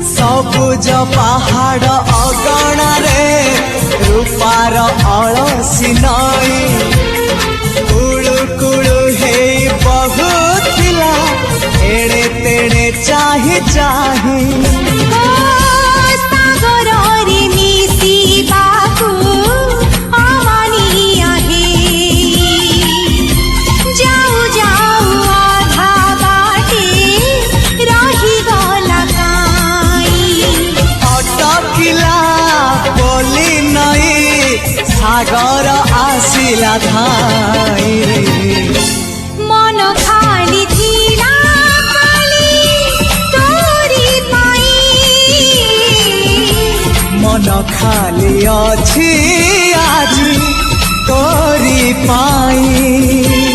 सबुज पहाड़ अगणारे रूपार अलसी नई कुळु कुळु हे बहुथिला एड़े तेड़े चाही चाही सागर आसिला धाई मन खाली थिला खाली तोरी पाई मन खाली अछि आज तोरी पाई।